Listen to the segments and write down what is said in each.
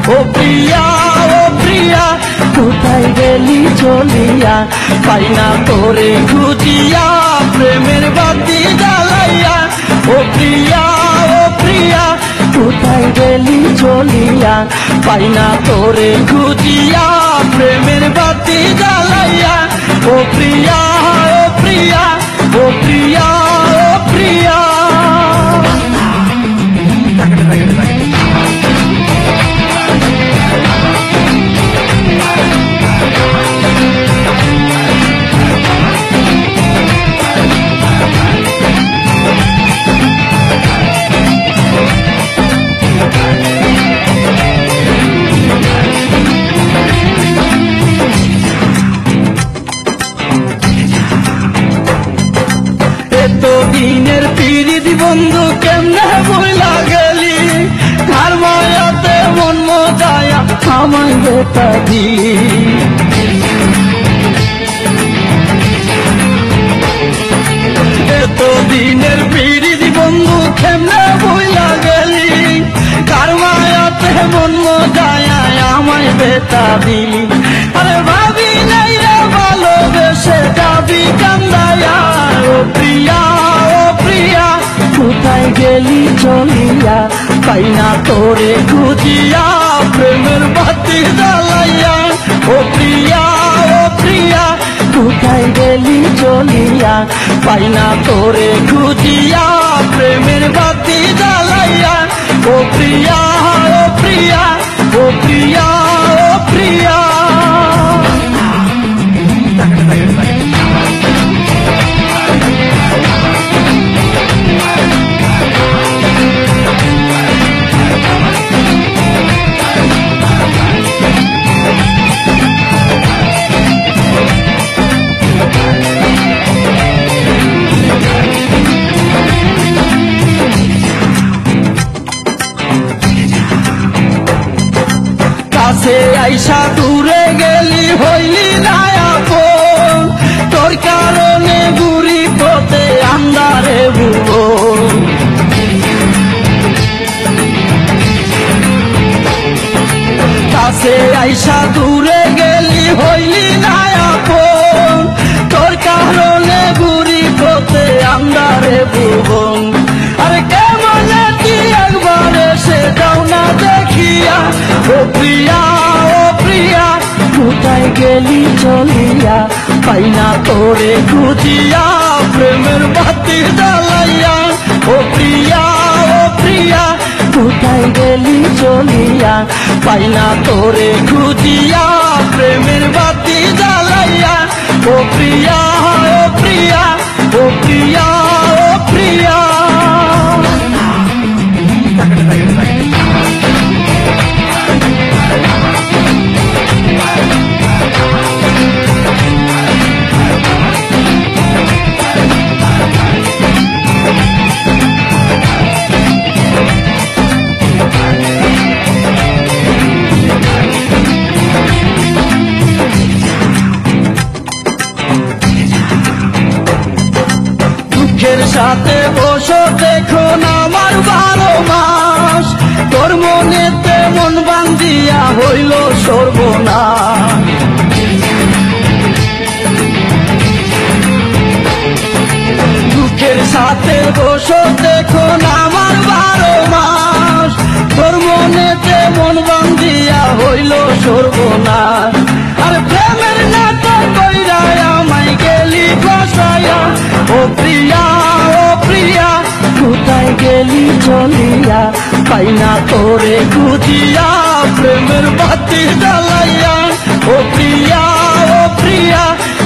ও প্রিয়া কোথায় গেলি চলিয়া পাই না তোরে খুঁজিয়া প্রেমের বাতি জ্বালাইয়া ও প্রিয়া কোথায় গেলি চলিয়া পাই না তোরে খুঁজিয়া প্রেমের বাতি জ্বালাইয়া ও প্রিয়া ও প্রিয়া ও প্রিয়া ও প্রিয়া দিনের পিরিতি বন্ধু কেমনে ভুলা গেলি কার মায়াতে মন মজায়া আমায় বেটা দিলি এত দিনের পিরিতি বন্ধু কেমনে ভুলা গেলি কার মায়াতে মন মজায়া আমায় বেটা দিলি আরে ভাবি নাই রে ভালোবেসে যাবি কান্দায়া ও প্রিয়া কোথায় গেলি চলিয়া পাই না তোরে খুঁজিয়া প্রেমের বাতি জ্বালাইয়া ও প্রিয়া কোথায় গেলি চলিয়া পাই না তোরে খুঁজিয়া প্রেমের বাতি জ্বালাইয়া ও প্রিয়া ও প্রিয়া ও প্রিয়া ও প্রিয়া কাছে আইসা দূরে গেলি হইলি না আপন তোর কারণে গুড়ি পথে আন্ধারে ভুবন কাছে আইসা দূরে গেলি হইলি না আপন তোর কারণে গুড়ি পথে আন্ধারে ভুবন আরে কেমন তুই একবার এসে যাও না দেখিয়া ও প্রিয়া কোথায় গেলি চলিয়া পাই না তোরে খুঁজিয়া প্রেমের বাতি জ্বালাইয়া ও প্রিয়া কোথায় গেলি চলিয়া পাই না তোরে খুঁজিয়া প্রেমের বাতি জ্বালাইয়া ও প্রিয়া ও প্রিয়া ও প্রিয়া ও প্রিয়া সাথে বসো দেখো না আমার 12 মাস তোর মনেতে মন বান্ধিয়া হইল সর্বনাশ দুঃখের সাথে বসো দেখো না আমার 12 মাস তোর মনেতে মন বান্ধিয়া হইল সর্বনাশ আর প্রেমের নাটক কইরা আমায় গেলি বসায়া ও প্রিয়া কোথায় গেলি চলিয়া পাই না তোরে খুঁজিয়া প্রেমের বাতি জ্বালাইয়া ও প্রিয়া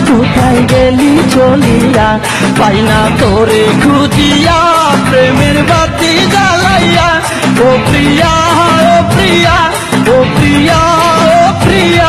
কোথায় গেলি চলিয়া পাই না তোরে খুঁজিয়া প্রেমের বাতি জ্বালাইয়া ও প্রিয়া ও প্রিয়া ও প্রিয়া ও প্রিয়া